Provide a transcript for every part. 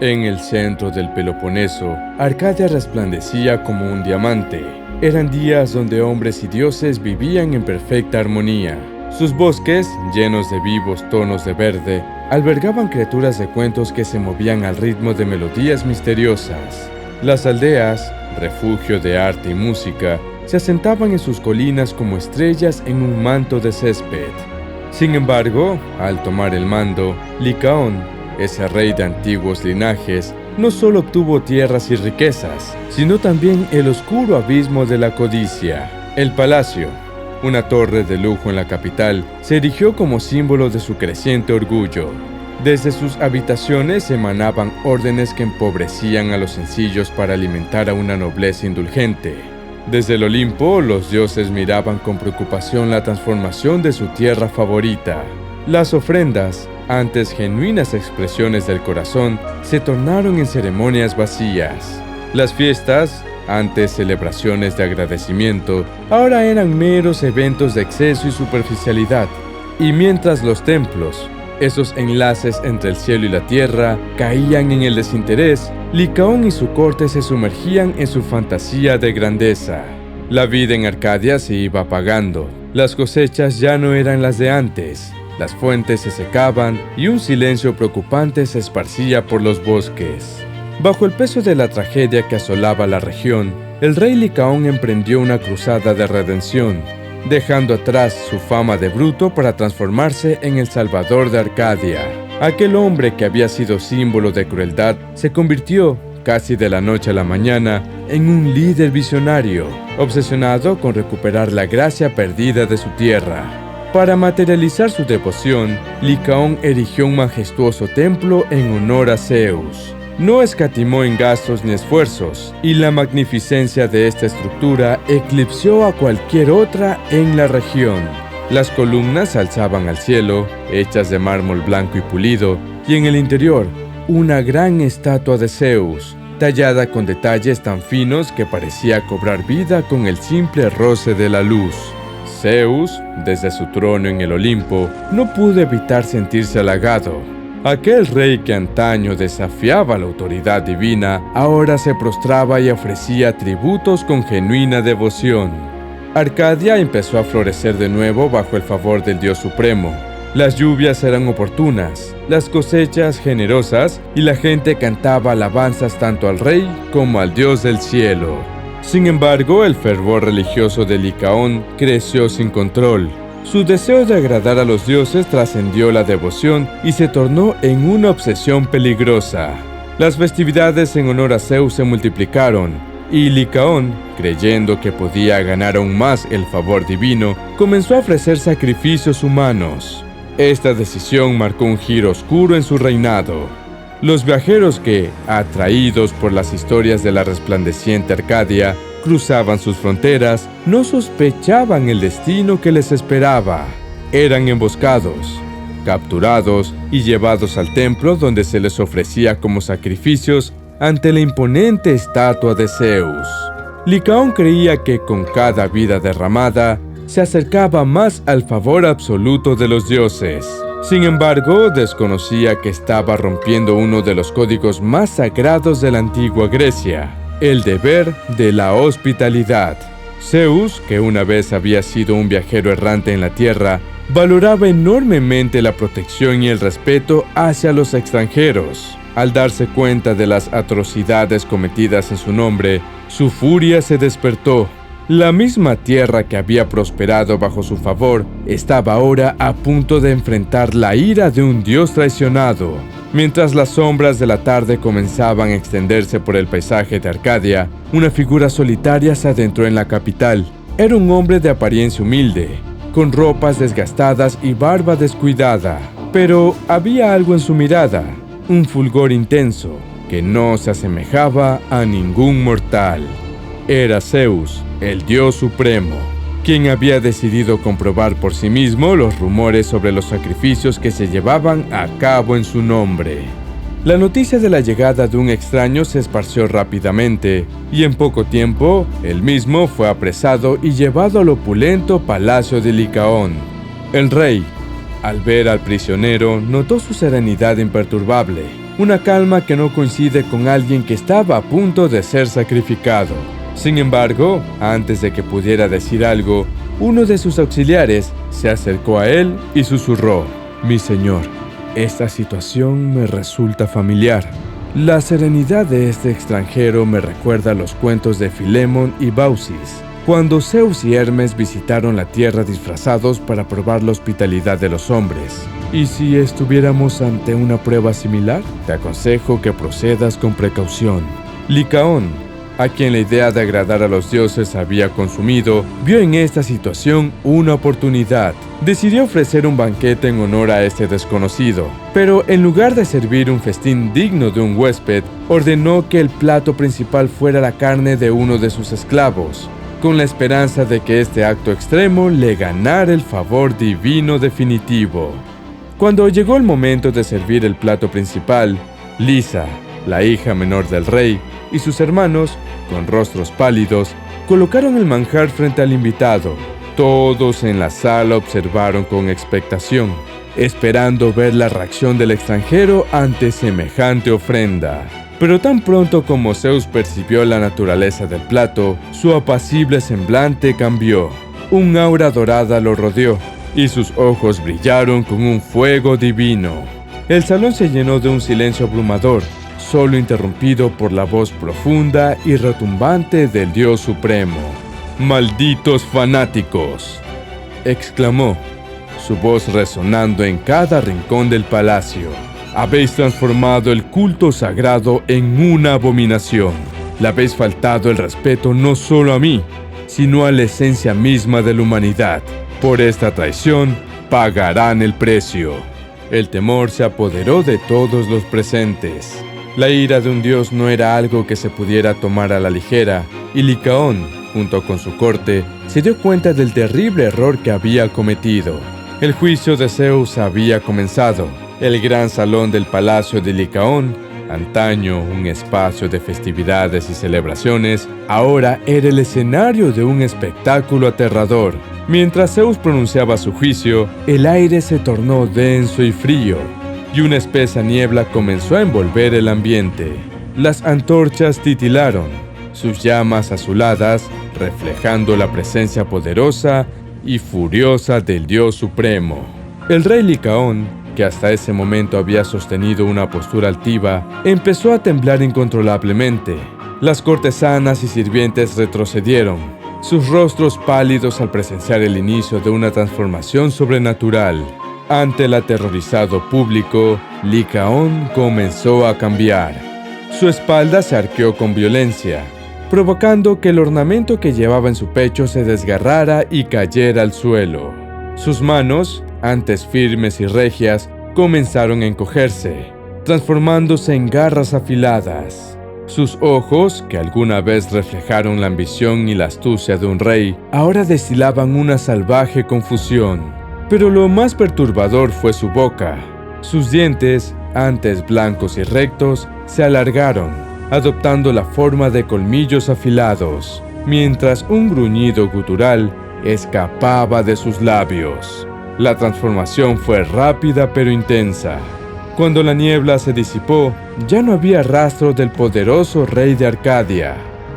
En el centro del Peloponeso, Arcadia resplandecía como un diamante. Eran días donde hombres y dioses vivían en perfecta armonía. Sus bosques, llenos de vivos tonos de verde, albergaban criaturas de cuentos que se movían al ritmo de melodías misteriosas. Las aldeas, refugio de arte y música, se asentaban en sus colinas como estrellas en un manto de césped. Sin embargo, al tomar el mando, Licaón, ese rey de antiguos linajes, no solo obtuvo tierras y riquezas, sino también el oscuro abismo de la codicia. El palacio, una torre de lujo en la capital, se erigió como símbolo de su creciente orgullo. Desde sus habitaciones emanaban órdenes que empobrecían a los sencillos para alimentar a una nobleza indulgente. Desde el Olimpo, los dioses miraban con preocupación la transformación de su tierra favorita. Las ofrendas, antes genuinas expresiones del corazón, se tornaron en ceremonias vacías. Las fiestas, antes celebraciones de agradecimiento, ahora eran meros eventos de exceso y superficialidad. Y mientras los templos, esos enlaces entre el cielo y la tierra, caían en el desinterés, Licaón y su corte se sumergían en su fantasía de grandeza. La vida en Arcadia se iba apagando. Las cosechas ya no eran las de antes. Las fuentes se secaban y un silencio preocupante se esparcía por los bosques. Bajo el peso de la tragedia que asolaba la región, el rey Licaón emprendió una cruzada de redención, dejando atrás su fama de bruto para transformarse en el salvador de Arcadia. Aquel hombre que había sido símbolo de crueldad se convirtió, casi de la noche a la mañana, en un líder visionario, obsesionado con recuperar la gracia perdida de su tierra. Para materializar su devoción, Licaón erigió un majestuoso templo en honor a Zeus. No escatimó en gastos ni esfuerzos, y la magnificencia de esta estructura eclipsó a cualquier otra en la región. Las columnas se alzaban al cielo, hechas de mármol blanco y pulido, y en el interior, una gran estatua de Zeus, tallada con detalles tan finos que parecía cobrar vida con el simple roce de la luz. Zeus, desde su trono en el Olimpo, no pudo evitar sentirse halagado. Aquel rey que antaño desafiaba la autoridad divina, ahora se prostraba y ofrecía tributos con genuina devoción. Arcadia empezó a florecer de nuevo bajo el favor del Dios Supremo. Las lluvias eran oportunas, las cosechas generosas y la gente cantaba alabanzas tanto al rey como al Dios del cielo. Sin embargo, el fervor religioso de Licaón creció sin control. Su deseo de agradar a los dioses trascendió la devoción y se tornó en una obsesión peligrosa. Las festividades en honor a Zeus se multiplicaron, y Licaón, creyendo que podía ganar aún más el favor divino, comenzó a ofrecer sacrificios humanos. Esta decisión marcó un giro oscuro en su reinado. Los viajeros que, atraídos por las historias de la resplandeciente Arcadia, cruzaban sus fronteras, no sospechaban el destino que les esperaba. Eran emboscados, capturados y llevados al templo donde se les ofrecía como sacrificios ante la imponente estatua de Zeus. Licaón creía que con cada vida derramada, se acercaba más al favor absoluto de los dioses. Sin embargo, desconocía que estaba rompiendo uno de los códigos más sagrados de la antigua Grecia, el deber de la hospitalidad. Zeus, que una vez había sido un viajero errante en la tierra, valoraba enormemente la protección y el respeto hacia los extranjeros. Al darse cuenta de las atrocidades cometidas en su nombre, su furia se despertó. La misma tierra que había prosperado bajo su favor estaba ahora a punto de enfrentar la ira de un dios traicionado. Mientras las sombras de la tarde comenzaban a extenderse por el paisaje de Arcadia, una figura solitaria se adentró en la capital. Era un hombre de apariencia humilde, con ropas desgastadas y barba descuidada. Pero había algo en su mirada, un fulgor intenso, que no se asemejaba a ningún mortal. Era Zeus, el Dios Supremo, quien había decidido comprobar por sí mismo los rumores sobre los sacrificios que se llevaban a cabo en su nombre. La noticia de la llegada de un extraño se esparció rápidamente, y en poco tiempo, él mismo fue apresado y llevado al opulento palacio de Licaón. El rey, al ver al prisionero, notó su serenidad imperturbable una calma que no coincide con alguien que estaba a punto de ser sacrificado. Sin embargo, antes de que pudiera decir algo, uno de sus auxiliares se acercó a él y susurró: «Mi señor, esta situación me resulta familiar. La serenidad de este extranjero me recuerda a los cuentos de Filemón y Baucis, cuando Zeus y Hermes visitaron la tierra disfrazados para probar la hospitalidad de los hombres. ¿Y si estuviéramos ante una prueba similar? Te aconsejo que procedas con precaución». Licaón, a quien la idea de agradar a los dioses había consumido, vio en esta situación una oportunidad. Decidió ofrecer un banquete en honor a este desconocido, pero en lugar de servir un festín digno de un huésped, ordenó que el plato principal fuera la carne de uno de sus esclavos, con la esperanza de que este acto extremo le ganara el favor divino definitivo. Cuando llegó el momento de servir el plato principal, Lisa, la hija menor del rey, y sus hermanos, con rostros pálidos, colocaron el manjar frente al invitado. Todos en la sala observaron con expectación, esperando ver la reacción del extranjero ante semejante ofrenda. Pero tan pronto como Zeus percibió la naturaleza del plato, su apacible semblante cambió. Un aura dorada lo rodeó, y sus ojos brillaron con un fuego divino. El salón se llenó de un silencio abrumador, solo interrumpido por la voz profunda y retumbante del Dios Supremo. «¡Malditos fanáticos!», exclamó, su voz resonando en cada rincón del palacio. «Habéis transformado el culto sagrado en una abominación. Le habéis faltado el respeto no solo a mí, sino a la esencia misma de la humanidad. Por esta traición pagarán el precio». El temor se apoderó de todos los presentes. La ira de un dios no era algo que se pudiera tomar a la ligera, y Licaón, junto con su corte, se dio cuenta del terrible error que había cometido. El juicio de Zeus había comenzado. El gran salón del palacio de Licaón, antaño un espacio de festividades y celebraciones, ahora era el escenario de un espectáculo aterrador. Mientras Zeus pronunciaba su juicio, el aire se tornó denso y frío, y una espesa niebla comenzó a envolver el ambiente. Las antorchas titilaron, sus llamas azuladas reflejando la presencia poderosa y furiosa del Dios Supremo. El rey Licaón, que hasta ese momento había sostenido una postura altiva, empezó a temblar incontrolablemente. Las cortesanas y sirvientes retrocedieron, sus rostros pálidos al presenciar el inicio de una transformación sobrenatural. Ante el aterrorizado público, Licaón comenzó a cambiar. Su espalda se arqueó con violencia, provocando que el ornamento que llevaba en su pecho se desgarrara y cayera al suelo. Sus manos, antes firmes y regias, comenzaron a encogerse, transformándose en garras afiladas. Sus ojos, que alguna vez reflejaron la ambición y la astucia de un rey, ahora destilaban una salvaje confusión. Pero lo más perturbador fue su boca. Sus dientes, antes blancos y rectos, se alargaron, adoptando la forma de colmillos afilados, mientras un gruñido gutural escapaba de sus labios. La transformación fue rápida pero intensa. Cuando la niebla se disipó, ya no había rastro del poderoso rey de Arcadia.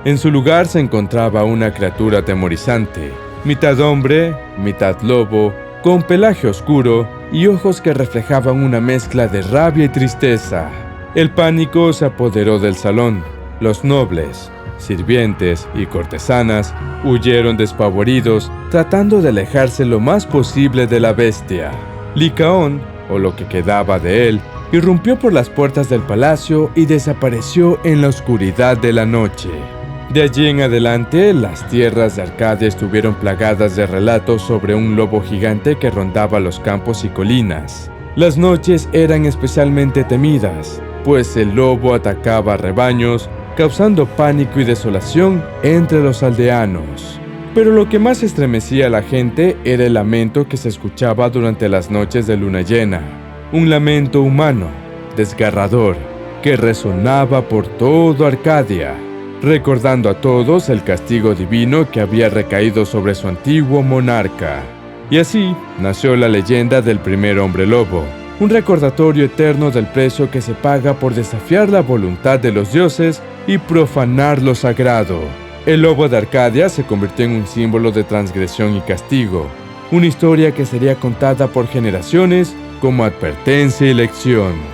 En su lugar se encontraba una criatura atemorizante, mitad hombre, mitad lobo, con pelaje oscuro y ojos que reflejaban una mezcla de rabia y tristeza. El pánico se apoderó del salón. Los nobles, sirvientes y cortesanas huyeron despavoridos, tratando de alejarse lo más posible de la bestia. Licaón, o lo que quedaba de él, irrumpió por las puertas del palacio y desapareció en la oscuridad de la noche. De allí en adelante, las tierras de Arcadia estuvieron plagadas de relatos sobre un lobo gigante que rondaba los campos y colinas. Las noches eran especialmente temidas, pues el lobo atacaba a rebaños, causando pánico y desolación entre los aldeanos. Pero lo que más estremecía a la gente era el lamento que se escuchaba durante las noches de luna llena. Un lamento humano, desgarrador, que resonaba por todo Arcadia, recordando a todos el castigo divino que había recaído sobre su antiguo monarca. Y así nació la leyenda del primer hombre lobo, un recordatorio eterno del precio que se paga por desafiar la voluntad de los dioses y profanar lo sagrado. El lobo de Arcadia se convirtió en un símbolo de transgresión y castigo, una historia que sería contada por generaciones como advertencia y lección.